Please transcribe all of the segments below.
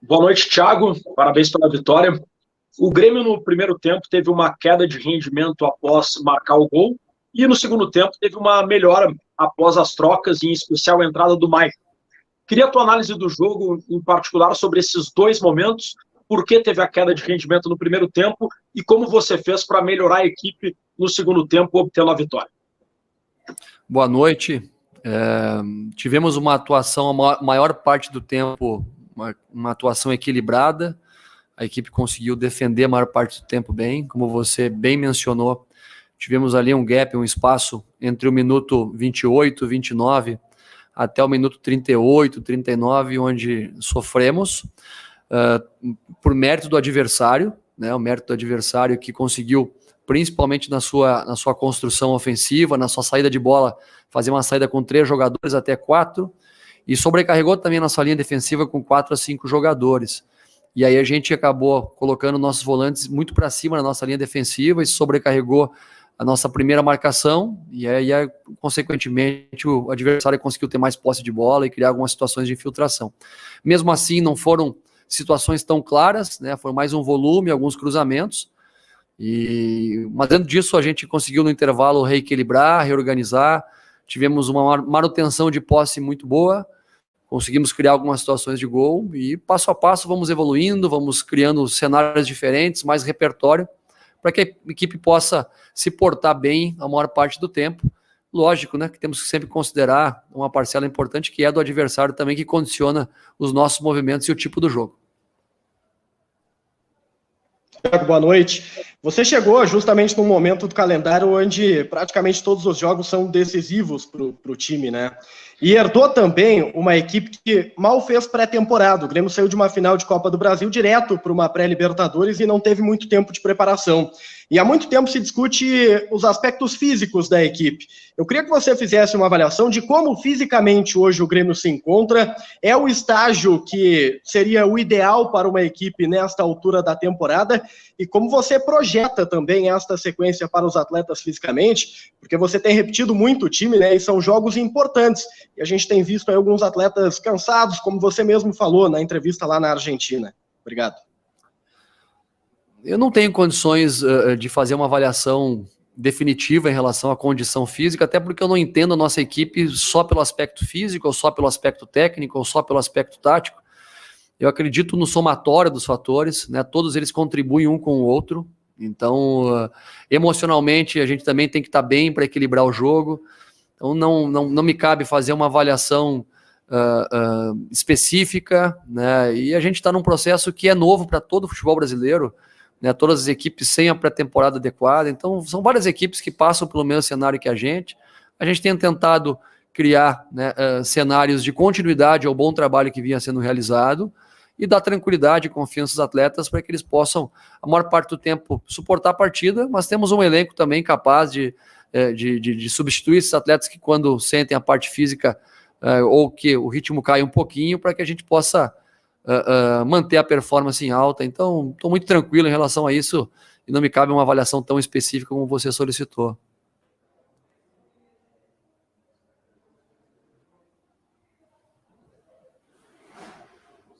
Boa noite, Thiago. Parabéns pela vitória. O Grêmio, no primeiro tempo, teve uma queda de rendimento após marcar o gol, e no segundo tempo teve uma melhora após as trocas, em especial a entrada do Maicon. Queria a tua análise do jogo, em particular, sobre esses dois momentos, por que teve a queda de rendimento no primeiro tempo e como você fez para melhorar a equipe no segundo tempo, obtendo a vitória. Boa noite. Tivemos uma atuação, a maior parte do tempo, uma atuação equilibrada. A equipe conseguiu defender a maior parte do tempo bem, como você bem mencionou. Tivemos ali um gap, um espaço entre o minuto 28, 29 até o minuto 38, 39, onde sofremos por mérito do adversário, né? O mérito do adversário que conseguiu, principalmente na sua construção ofensiva, na sua saída de bola, fazer uma saída com 3 jogadores até 4, e sobrecarregou também a nossa linha defensiva com 4 a 5 jogadores. E aí a gente acabou colocando nossos volantes muito para cima na nossa linha defensiva e sobrecarregou a nossa primeira marcação, e aí, consequentemente, o adversário conseguiu ter mais posse de bola e criar algumas situações de infiltração. Mesmo assim, não foram situações tão claras, né? Foi mais um volume, alguns cruzamentos, mas dentro disso a gente conseguiu no intervalo reequilibrar, reorganizar, tivemos uma manutenção de posse muito boa, conseguimos criar algumas situações de gol e passo a passo vamos evoluindo, vamos criando cenários diferentes, mais repertório, para que a equipe possa se portar bem a maior parte do tempo. Lógico, né, que temos que sempre considerar uma parcela importante que é do adversário também, que condiciona os nossos movimentos e o tipo do jogo. Boa noite. Você chegou justamente num momento do calendário onde praticamente todos os jogos são decisivos para o time, né? E herdou também uma equipe que mal fez pré-temporada. O Grêmio saiu de uma final de Copa do Brasil direto para uma pré-Libertadores e não teve muito tempo de preparação. E há muito tempo se discute os aspectos físicos da equipe. Eu queria que você fizesse uma avaliação de como fisicamente hoje o Grêmio se encontra. É o estágio que seria o ideal para uma equipe nesta altura da temporada e como você projeta também esta sequência para os atletas fisicamente, porque você tem repetido muito o time, né? E são jogos importantes. E a gente tem visto aí alguns atletas cansados, como você mesmo falou na entrevista lá na Argentina. Obrigado. Eu não tenho condições de fazer uma avaliação definitiva em relação à condição física, até porque eu não entendo a nossa equipe só pelo aspecto físico, ou só pelo aspecto técnico, ou só pelo aspecto tático. Eu acredito no somatório dos fatores, né? Todos eles contribuem um com o outro. Então, emocionalmente, a gente também tem que estar bem para equilibrar o jogo. Então, não me cabe fazer uma avaliação específica, né? E a gente está num processo que é novo para todo o futebol brasileiro, né? Todas as equipes sem a pré-temporada adequada. Então, são várias equipes que passam pelo mesmo cenário que a gente. A gente tem tentado criar, né, cenários de continuidade ao bom trabalho que vinha sendo realizado e dar tranquilidade e confiança aos atletas para que eles possam, a maior parte do tempo, suportar a partida, mas temos um elenco também capaz de substituir esses atletas que, quando sentem a parte física ou que o ritmo cai um pouquinho, para que a gente possa manter a performance em alta. Então, estou muito tranquilo em relação a isso e não me cabe uma avaliação tão específica como você solicitou.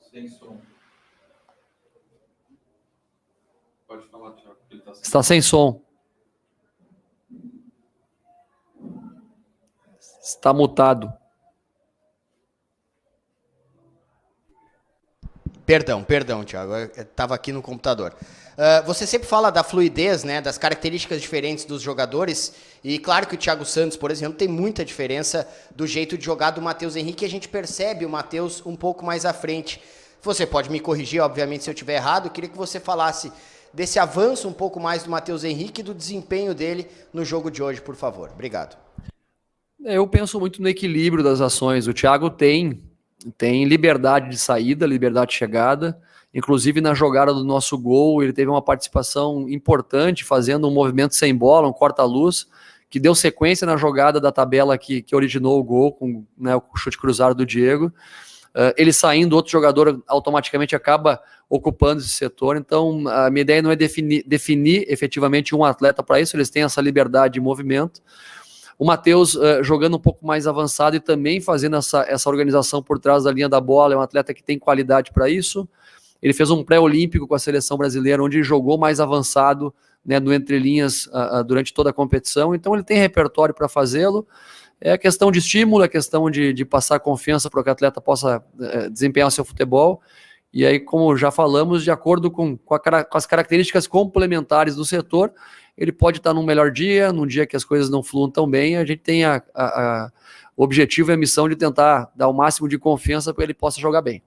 Sem som. Pode falar, Thiago. Está sem som. Está mutado. Perdão, Thiago, eu estava aqui no computador. Você sempre fala da fluidez, né, das características diferentes dos jogadores, e claro que o Thiago Santos, por exemplo, tem muita diferença do jeito de jogar do Matheus Henrique, e a gente percebe o Matheus um pouco mais à frente. Você pode me corrigir, obviamente, se eu estiver errado. Eu queria que você falasse desse avanço um pouco mais do Matheus Henrique e do desempenho dele no jogo de hoje, por favor. Obrigado. Eu penso muito no equilíbrio das ações. O Thiago tem liberdade de saída, liberdade de chegada. Inclusive, na jogada do nosso gol, ele teve uma participação importante, fazendo um movimento sem bola, um corta-luz, que deu sequência na jogada da tabela que originou o gol, com, né, o chute cruzado do Diego. Ele saindo, outro jogador automaticamente acaba ocupando esse setor. Então, a minha ideia não é definir efetivamente um atleta para isso, eles têm essa liberdade de movimento. O Matheus jogando um pouco mais avançado e também fazendo essa organização por trás da linha da bola, é um atleta que tem qualidade para isso. Ele fez um pré-olímpico com a seleção brasileira, onde ele jogou mais avançado, né, no entrelinhas durante toda a competição, então ele tem repertório para fazê-lo. É questão de estímulo, é questão de passar confiança para que o atleta possa desempenhar o seu futebol. E aí, como já falamos, de acordo com as características complementares do setor, ele pode estar num melhor dia, num dia que as coisas não fluam tão bem, a gente tem o objetivo e a missão de tentar dar o máximo de confiança para que ele possa jogar bem.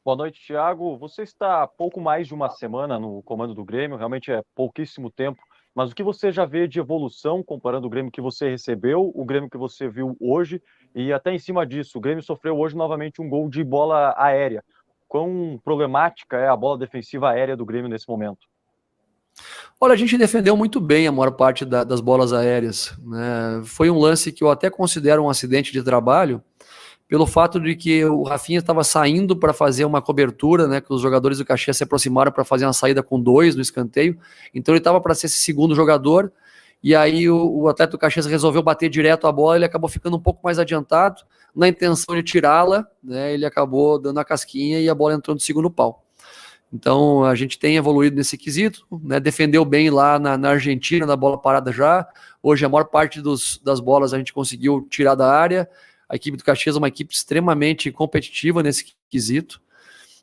Boa noite, Thiago. Você está há pouco mais de uma semana no comando do Grêmio, realmente é pouquíssimo tempo, mas o que você já vê de evolução comparando o Grêmio que você recebeu, o Grêmio que você viu hoje, e até em cima disso, o Grêmio sofreu hoje novamente um gol de bola aérea. Quão problemática é a bola defensiva aérea do Grêmio nesse momento? Olha, a gente defendeu muito bem a maior parte das bolas aéreas, né? Foi um lance que eu até considero um acidente de trabalho, pelo fato de que o Rafinha estava saindo para fazer uma cobertura, né, que os jogadores do Caxias se aproximaram para fazer uma saída com 2 no escanteio, então ele estava para ser esse segundo jogador, e aí o atleta do Caxias resolveu bater direto a bola, ele acabou ficando um pouco mais adiantado, na intenção de tirá-la, né, ele acabou dando a casquinha e a bola entrou no segundo pau. Então a gente tem evoluído nesse quesito, né, defendeu bem lá na Argentina, na bola parada já, hoje a maior parte das bolas a gente conseguiu tirar da área. A equipe do Caxias é uma equipe extremamente competitiva nesse quesito,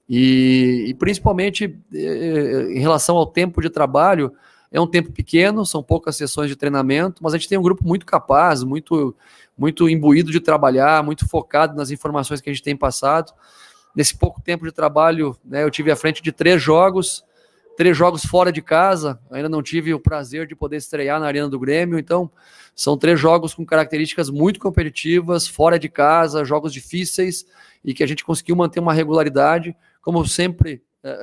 e principalmente em relação ao tempo de trabalho, é um tempo pequeno, são poucas sessões de treinamento, mas a gente tem um grupo muito capaz, muito imbuído de trabalhar, muito focado nas informações que a gente tem passado. Nesse pouco tempo de trabalho, né, eu tive à frente de 3 jogos fora de casa, ainda não tive o prazer de poder estrear na Arena do Grêmio, então são 3 jogos com características muito competitivas, fora de casa, jogos difíceis, e que a gente conseguiu manter uma regularidade, como eu sempre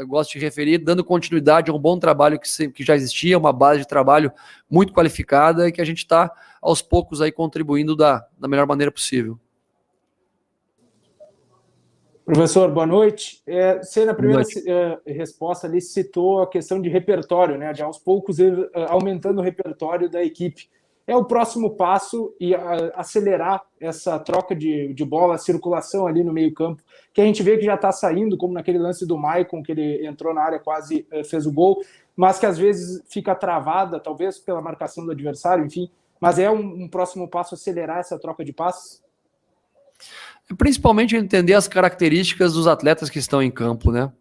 gosto de referir, dando continuidade a um bom trabalho que já existia, uma base de trabalho muito qualificada, e que a gente está, aos poucos, aí contribuindo da melhor maneira possível. Professor, boa noite. Você, na primeira resposta ali, citou a questão de repertório, né? De aos poucos aumentando o repertório da equipe. É o próximo passo e acelerar essa troca de bola, a circulação ali no meio-campo, que a gente vê que já está saindo, como naquele lance do Maicon, que ele entrou na área, quase fez o gol, mas que às vezes fica travada, talvez pela marcação do adversário, enfim. Mas é um próximo passo acelerar essa troca de passes? Principalmente entender as características dos atletas que estão em campo, né?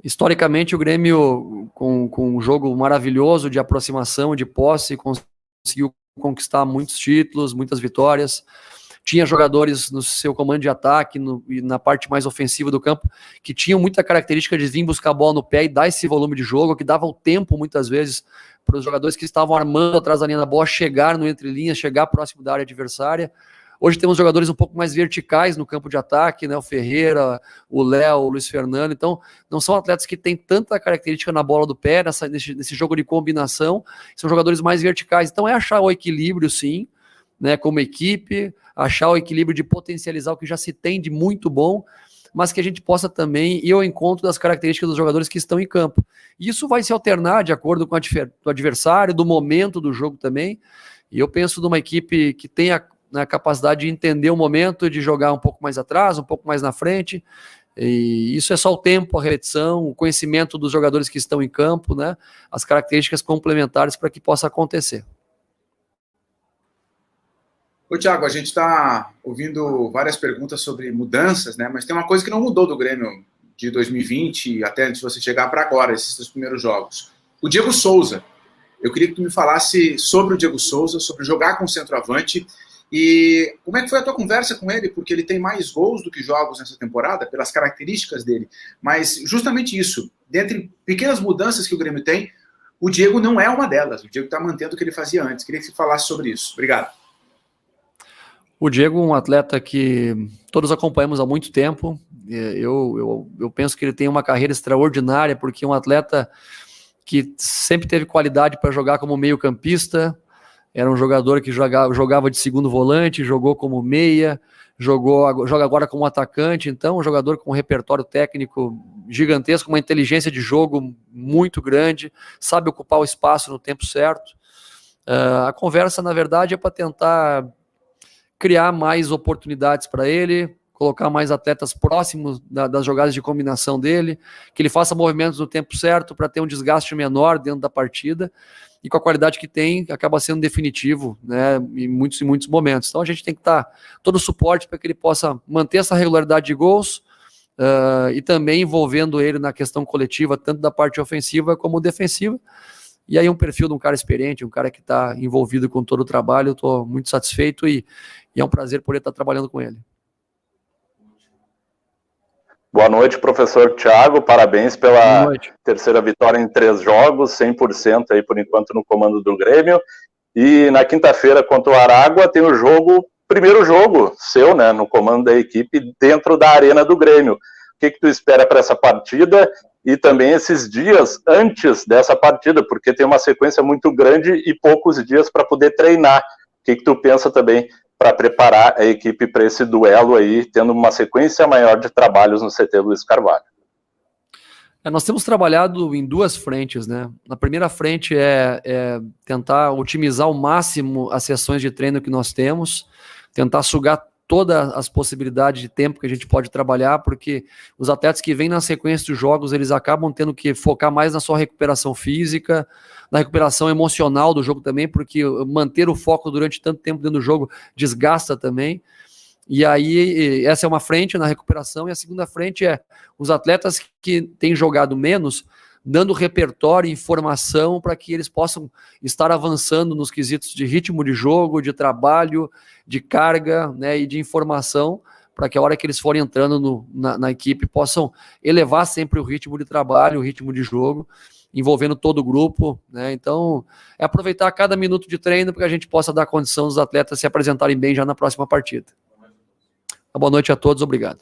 Historicamente, o Grêmio, com um jogo maravilhoso de aproximação, de posse, conseguiu conquistar muitos títulos, muitas vitórias. Tinha jogadores no seu comando de ataque e na parte mais ofensiva do campo que tinham muita característica de vir buscar a bola no pé e dar esse volume de jogo, que dava o tempo, muitas vezes, para os jogadores que estavam armando atrás da linha da bola chegar no entre-linhas, chegar próximo da área adversária. Hoje temos jogadores um pouco mais verticais no campo de ataque, né? O Ferreira, o Léo, o Luiz Fernando. Então, não são atletas que têm tanta característica na bola do pé, nesse jogo de combinação. São jogadores mais verticais. Então, é achar o equilíbrio, sim, né? Como equipe, achar o equilíbrio de potencializar o que já se tem de muito bom, mas que a gente possa também ir ao encontro das características dos jogadores que estão em campo. E isso vai se alternar de acordo com o adversário, do momento do jogo também. E eu penso numa equipe que tenha na capacidade de entender o momento, de jogar um pouco mais atrás, um pouco mais na frente, e isso é só o tempo, a repetição, o conhecimento dos jogadores que estão em campo, né, as características complementares para que possa acontecer. Ô, Thiago, a gente está ouvindo várias perguntas sobre mudanças, né, mas tem uma coisa que não mudou do Grêmio de 2020 até antes de você chegar para agora, esses 3 primeiros jogos. O Diego Souza, eu queria que tu me falasse sobre o Diego Souza, sobre jogar com centroavante. E como é que foi a tua conversa com ele? Porque ele tem mais gols do que jogos nessa temporada, pelas características dele. Mas justamente isso, dentre pequenas mudanças que o Grêmio tem, o Diego não é uma delas. O Diego está mantendo o que ele fazia antes. Queria que você falasse sobre isso. Obrigado. O Diego é um atleta que todos acompanhamos há muito tempo. Eu penso que ele tem uma carreira extraordinária, porque é um atleta que sempre teve qualidade para jogar como meio-campista. Era um jogador que jogava de segundo volante, jogou como meia, joga agora como atacante. Então, um jogador com um repertório técnico gigantesco, uma inteligência de jogo muito grande, sabe ocupar o espaço no tempo certo. A conversa, na verdade, é para tentar criar mais oportunidades para ele, colocar mais atletas próximos das jogadas de combinação dele, que ele faça movimentos no tempo certo para ter um desgaste menor dentro da partida, e com a qualidade que tem, acaba sendo definitivo, né, em muitos momentos. Então a gente tem que dar todo o suporte para que ele possa manter essa regularidade de gols, e também envolvendo ele na questão coletiva, tanto da parte ofensiva como defensiva. E aí um perfil de um cara experiente, um cara que está envolvido com todo o trabalho. Eu estou muito satisfeito e é um prazer poder estar trabalhando com ele. Boa noite, professor Thiago, parabéns pela terceira vitória em 3 jogos, 100% aí por enquanto no comando do Grêmio. E na quinta-feira contra o Aragua tem o primeiro jogo seu, né, no comando da equipe dentro da arena do Grêmio. O que tu espera para essa partida e também esses dias antes dessa partida, porque tem uma sequência muito grande e poucos dias para poder treinar. O que tu pensa também para preparar a equipe para esse duelo aí, tendo uma sequência maior de trabalhos no CT Luiz Carvalho? Nós temos trabalhado em 2 frentes, né? Na primeira frente é tentar otimizar ao máximo as sessões de treino que nós temos, tentar sugar todas as possibilidades de tempo que a gente pode trabalhar, porque os atletas que vêm na sequência dos jogos, eles acabam tendo que focar mais na sua recuperação física, na recuperação emocional do jogo também, porque manter o foco durante tanto tempo dentro do jogo desgasta também. E aí, essa é uma frente na recuperação, e a segunda frente é os atletas que têm jogado menos, dando repertório e informação para que eles possam estar avançando nos quesitos de ritmo de jogo, de trabalho, de carga, né, e de informação, para que a hora que eles forem entrando na equipe possam elevar sempre o ritmo de trabalho, o ritmo de jogo, envolvendo todo o grupo, né? Então, é aproveitar cada minuto de treino para que a gente possa dar condição dos atletas se apresentarem bem já na próxima partida. Boa noite a todos, obrigado.